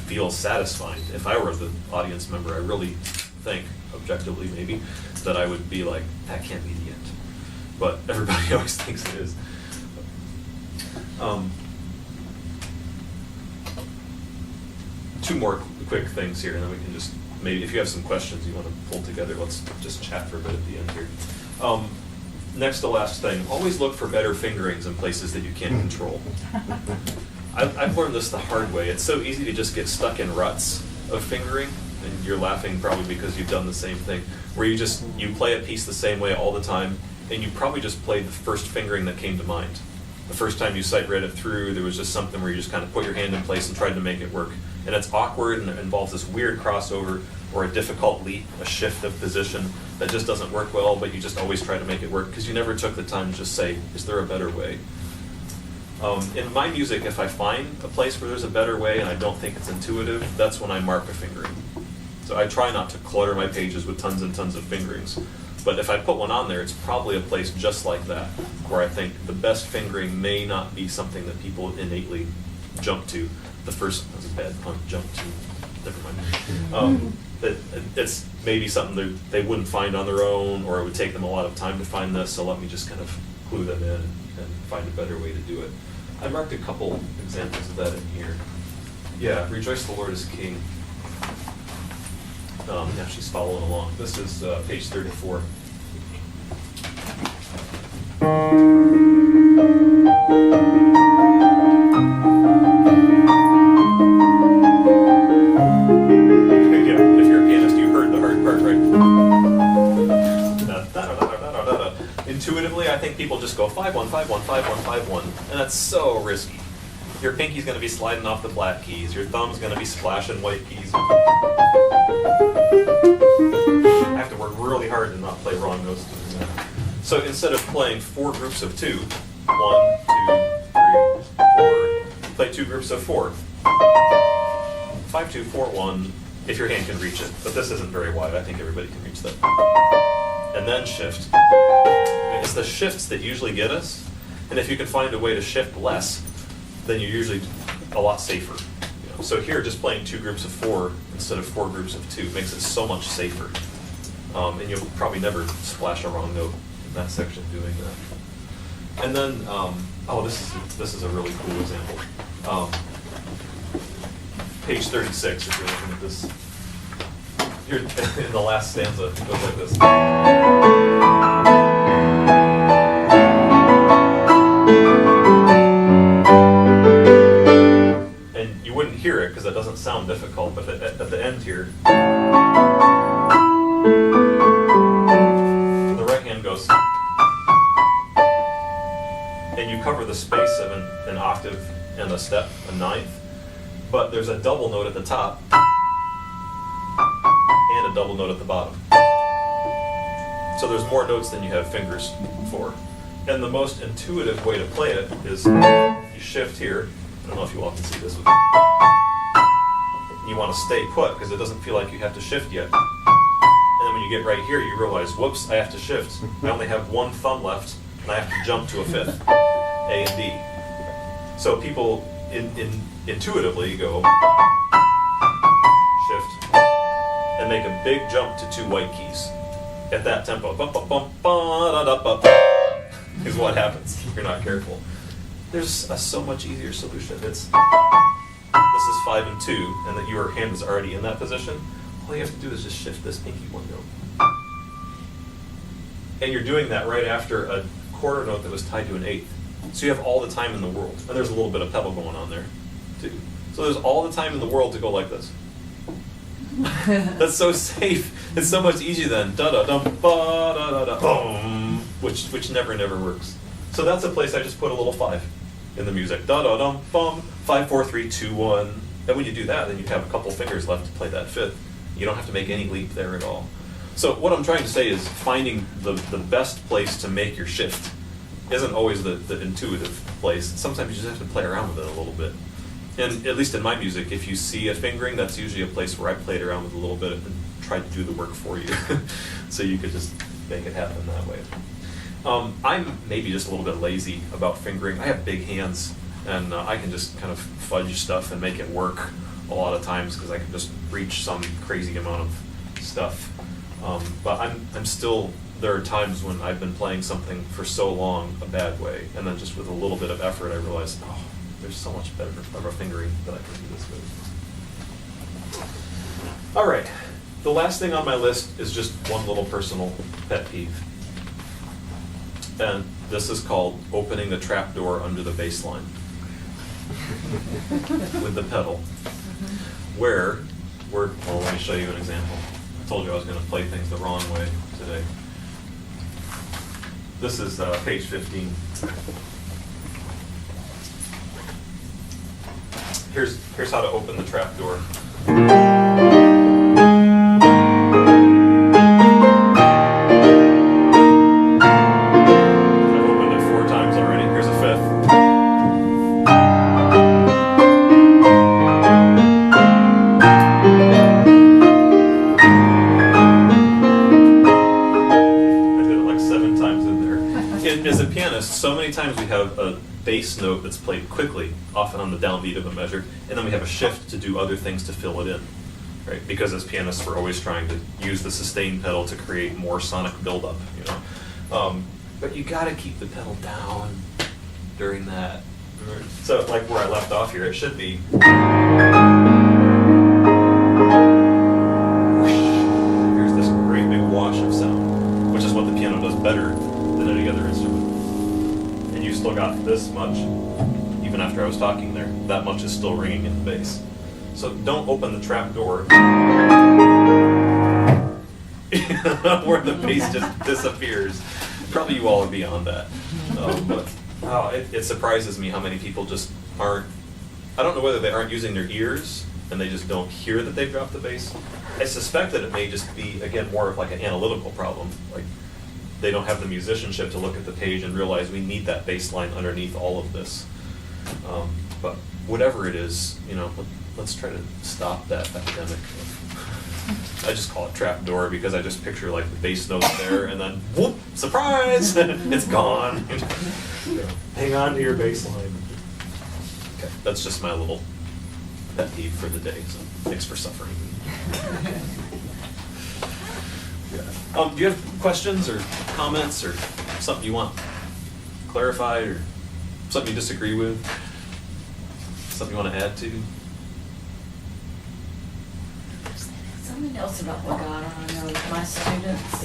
feel satisfying. If I were the audience member, I really think, objectively maybe, that I would be like, that can't be the end. But everybody always thinks it is. Two more quick things here, and then we can just, maybe if you have some questions you want to pull together, let's just chat for a bit at the end here. Next to last thing, always look for better fingerings in places that you can't control. I've learned this the hard way. It's so easy to just get stuck in ruts of fingering, and you're laughing probably because you've done the same thing, where you play a piece the same way all the time, and you probably just played the first fingering that came to mind. The first time you sight read it through, there was just something where you just kind of put your hand in place and tried to make it work. And it's awkward, and it involves this weird crossover or a difficult leap, a shift of position that just doesn't work well, but you just always try to make it work because you never took the time to just say, is there a better way? In my music, if I find a place where there's a better way and I don't think it's intuitive, that's when I mark a fingering. So I try not to clutter my pages with tons and tons of fingerings. But if I put one on there, it's probably a place just like that, where I think the best fingering may not be something that people innately jump to. The first, that was a bad pun, jump to, never mind. It's maybe something they wouldn't find on their own, or it would take them a lot of time to find this, so let me just kind of clue them in and find a better way to do it. I marked a couple examples of that in here. Yeah, Rejoice the Lord is King. Yeah, she's following along. This is page 34. Yeah, if you're a pianist, you heard the hard part, right? Intuitively, I think people just go 5-1, 5-1, 5-1, 5-1, and that's so risky. Your pinky's going to be sliding off the black keys. Your thumb's going to be splashing white keys. I have to work really hard to not play wrong notes. So instead of playing 4 groups of 2, 1, 2, 3, 4, play 2 groups of 4. 5, 2, 4, 1, if your hand can reach it. But this isn't very wide. I think everybody can reach that. And then shift. It's the shifts that usually get us. And if you can find a way to shift less, then you're usually a lot safer. So here, just playing 2 groups of 4 instead of 4 groups of 2 makes it so much safer. And you'll probably never splash a wrong note in that section doing that. And then, this is a really cool example. Page 36, if you're looking at this. Here, in the last stanza, it goes like this. Wouldn't hear it because it doesn't sound difficult, but at the end here, the right hand goes, and you cover the space of an octave and a step, a ninth, but there's a double note at the top and a double note at the bottom. So there's more notes than you have fingers for. And the most intuitive way to play it is you shift here. I don't know if you all can see this. You want to stay put because it doesn't feel like you have to shift yet. And then when you get right here, you realize, whoops, I have to shift. I only have 1 thumb left, and I have to jump to a 5th, A and D. So people intuitively go shift, and make a big jump to 2 white keys. At that tempo, bum, bum, bum, ba, da, da, ba, is what happens if you're not careful. There's a so much easier solution. This is 5 and 2, and that your hand is already in that position. All you have to do is just shift this pinky 1 note. And you're doing that right after a quarter note that was tied to an 8th. So you have all the time in the world. And there's a little bit of pedal going on there, too. So there's all the time in the world to go like this. That's so safe. It's so much easier than da-da-dum, ba-da-da-da, boom, which never works. So that's a place I just put a little 5 in the music. Da-da-dum, bum, 5, 4, 3, 2, 1. And when you do that, then you have a couple fingers left to play that 5th. You don't have to make any leap there at all. So what I'm trying to say is finding the best place to make your shift isn't always the intuitive place. Sometimes you just have to play around with it a little bit. And at least in my music, if you see a fingering, that's usually a place where I played around with a little bit and tried to do the work for you. So you could just make it happen that way. I'm maybe just a little bit lazy about fingering. I have big hands, and I can just kind of fudge stuff and make it work a lot of times because I can just reach some crazy amount of stuff. But I'm still, there are times when I've been playing something for so long a bad way, and then just with a little bit of effort, I realized, oh, there's so much better of a fingering that I can do this with. All right, the last thing on my list is just one little personal pet peeve. And this is called opening the trap door under the bass line with the pedal. Well, let me show you an example. I told you I was going to play things the wrong way today. This is page 15. Here's how to open the trap door. I've opened it 4 times already. Here's a 5th. I did it like 7 times in there. As a pianist, so many times we have a bass note that's played quickly, often on the downbeat of a measure, and then we have a shift to do other things to fill it in, right? Because as pianists, we're always trying to use the sustain pedal to create more sonic buildup, you know. But you got to keep the pedal down during that. So, like where I left off here, it should be. Here's this great big wash of sound, which is what the piano does better than any other instrument. And you still got this much, even after I was talking there, that much is still ringing in the bass. So don't open the trap door where the bass just disappears. Probably you all are beyond that. But it surprises me how many people just aren't, I don't know whether they aren't using their ears and they just don't hear that they've dropped the bass. I suspect that it may just be, again, more of like an analytical problem. Like, they don't have the musicianship to look at the page and realize we need that bass line underneath all of this. But whatever it is, you know, let's try to stop that epidemic. I just call it trap door because I just picture like the bass notes there and then whoop, surprise, it's gone. Hang on to your bass line. Okay, that's just my little pet peeve for the day, so thanks for suffering. Do you have questions or comments or something you want clarified or something you disagree with? Something you want to add to? Something else about legato, I know with my students,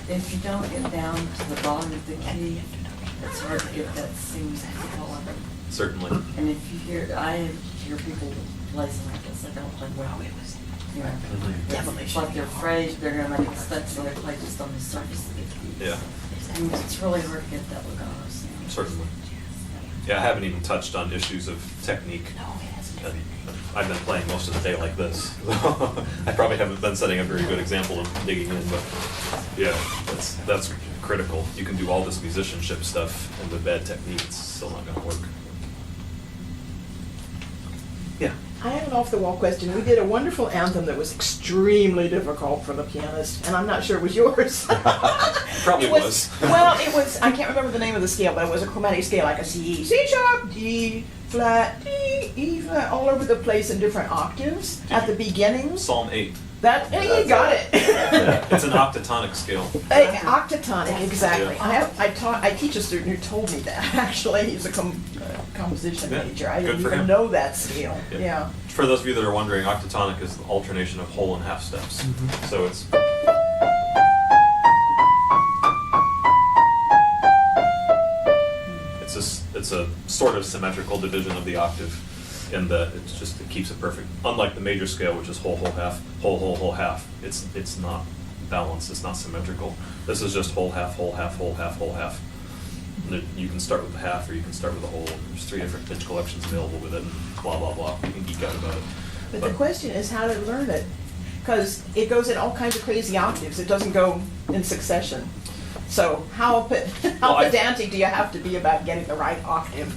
if you don't get down to the bottom of the key, it's hard to get that C color. Certainly. And if you I hear people play something like this, they don't play well. You know, it's like they're afraid they're going to make mistakes, so they play just on the surface of the key. Yeah. And it's really hard to get that legato sound. Certainly. Yeah, I haven't even touched on issues of technique. I've been playing most of the day like this. I probably haven't been setting a very good example of digging in, but yeah, that's critical. You can do all this musicianship stuff, and with bad technique, it's still not going to work. Yeah. I have an off-the-wall question. We did a wonderful anthem that was extremely difficult for the pianist, and I'm not sure it was yours. Probably It was. Well, it was, I can't remember the name of the scale, but it was a chromatic scale, like a C, C sharp, D, flat, D, all over the place in different octaves at the beginnings. Psalm 8. That, hey, you got it. It's an octatonic scale. Octatonic, exactly. Yeah. I teach a student who told me that, actually. He's a composition Yeah, major. I good didn't for even him. know that scale. Yeah. Yeah. For those of you that are wondering, octatonic is the alternation of whole and half steps. So it's. It's a sort of symmetrical division of the octave, in that it keeps it perfect. Unlike the major scale, which is whole, whole, half, whole, whole, whole, half. It's not balanced. It's not symmetrical. This is just whole, half, whole, half, whole, half, whole, half. And you can start with the half, or you can start with the whole. There's 3 different pitch collections available with it, and blah blah blah. You can geek out about it. But the question is how to learn it. Because it goes in all kinds of crazy octaves. It doesn't go in succession. So how pedantic do you have to be about getting the right octave?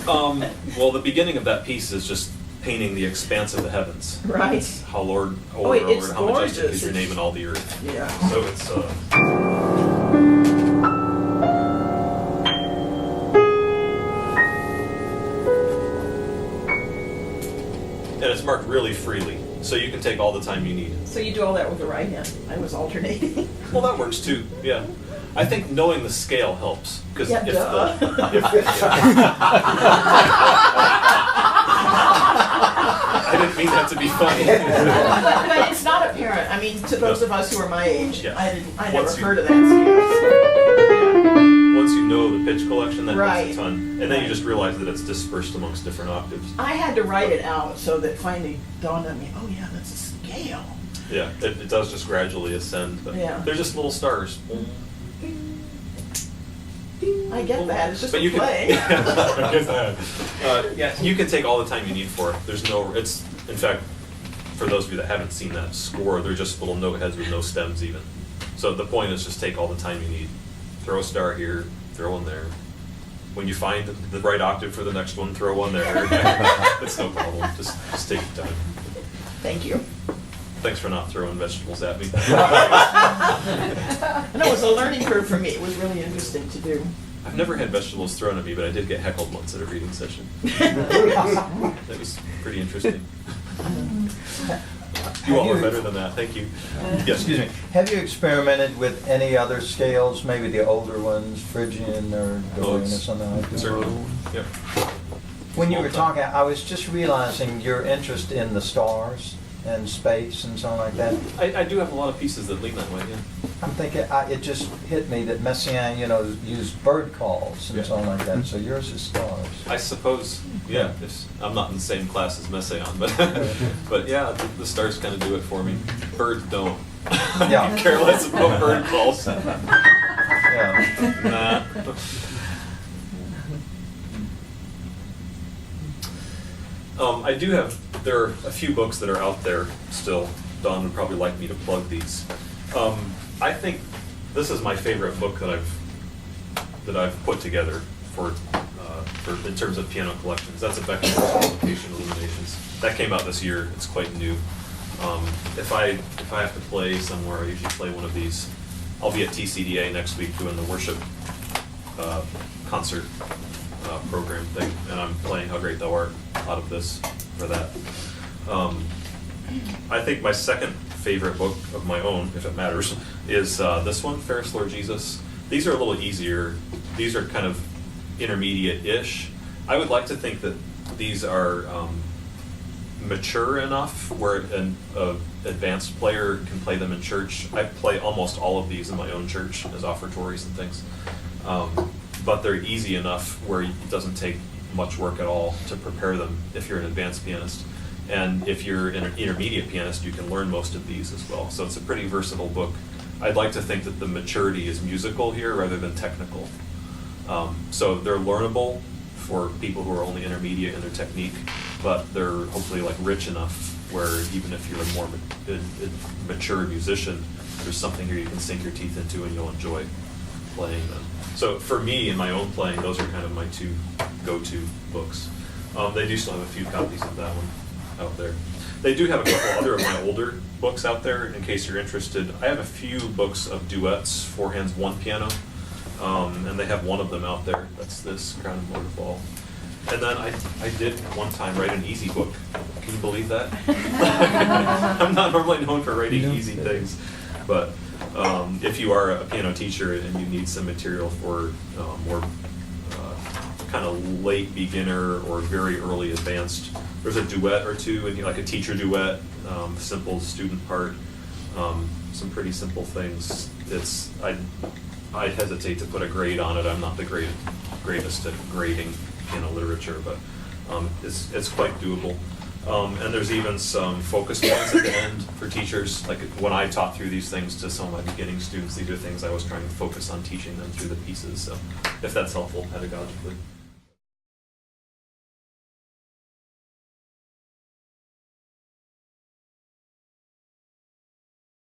Well, the beginning of that piece is just painting the expanse of the heavens. Right. It's how Lord, it's how majestic gorgeous. is your name in all the earth. Yeah. So it's. And it's marked really freely, so you can take all the time you need. So you do all that with the right hand. I was alternating. Well, that works too. Yeah, I think knowing the scale helps, because Yeah, duh. I didn't mean that to be funny. But it's not apparent. I mean, to those of us who are my age, Yeah. I never Once you- heard of that scale. Once you know the pitch collection, that Right. helps a ton, and then you just realize that it's dispersed amongst different octaves. I had to write it out so that finally dawned on me, oh yeah, that's a scale. Yeah, it does just gradually ascend, but Yeah. they're just little stars. I get that. It's just But a you can, play. I get that. Yeah, you can take all the time you need for it. It's in fact, for those of you that haven't seen that score, they're just little note heads with no stems even. So the point is just take all the time you need. Throw a star here, throw one there. When you find the right octave for the next one, throw one there. It's no problem. Just take your time. Thank you. Thanks for not throwing vegetables at me. And it was a learning curve for me. It was really interesting to do. I've never had vegetables thrown at me, but I did get heckled once at a reading session. That was pretty interesting. You all are better than that. Thank you. Yes. Excuse me. Have you experimented with any other scales, maybe the older ones, Phrygian or Dorian or something like that? Certainly. Yep. When you were talking, I was just realizing your interest in the stars and space and something like that. I do have a lot of pieces that lean that way, yeah. I'm thinking, it just hit me that Messiaen, used bird calls and Yeah. something like that. So yours is stars. I suppose, yeah. I'm not in the same class as Messiaen, but yeah, the stars kind of do it for me. Birds don't. Yeah. I care less about bird calls. Yeah. Nah. There are a few books that are out there still. Don would probably like me to plug these. I think this is my favorite book that I've put together for in terms of piano collections. That's a Becker's Publication Illuminations. That came out this year. It's quite new. If I have to play somewhere, I usually play one of these. I'll be at TCDA next week doing the worship concert program thing, and I'm playing How Great Thou Art out of this for that. I think my second favorite book of my own, if it matters, is this one, Fairest Lord Jesus. These are a little easier. These are kind of intermediate-ish. I would like to think that these are mature enough where an advanced player can play them in church. I play almost all of these in my own church as offertories and things. But they're easy enough where it doesn't take much work at all to prepare them if you're an advanced pianist. And if you're an intermediate pianist, you can learn most of these as well. So it's a pretty versatile book. I'd like to think that the maturity is musical here rather than technical. So they're learnable for people who are only intermediate in their technique, but they're hopefully like rich enough where even if you're a more mature musician, there's something here you can sink your teeth into and you'll enjoy playing them. So for me, in my own playing, those are kind of my two go-to books. They do still have a few copies of that one out there. They do have a couple other of my older books out there, in case you're interested. I have a few books of duets, 4 hands, 1 piano, and they have one of them out there. That's this, Crown and Waterfall. And then I did one time write an easy book. Can you believe that? I'm not normally known for writing easy things, but if you are a piano teacher and you need some material for more kind of late beginner or very early advanced, there's a duet or two, and like a teacher duet, simple student part, some pretty simple things. I'd hesitate to put a grade on it. I'm not the greatest at grading piano literature, but it's quite doable. And there's even some focus points at the end for teachers. Like when I taught through these things to some of my beginning students, these are things I was trying to focus on teaching them through the pieces. So if that's helpful pedagogically.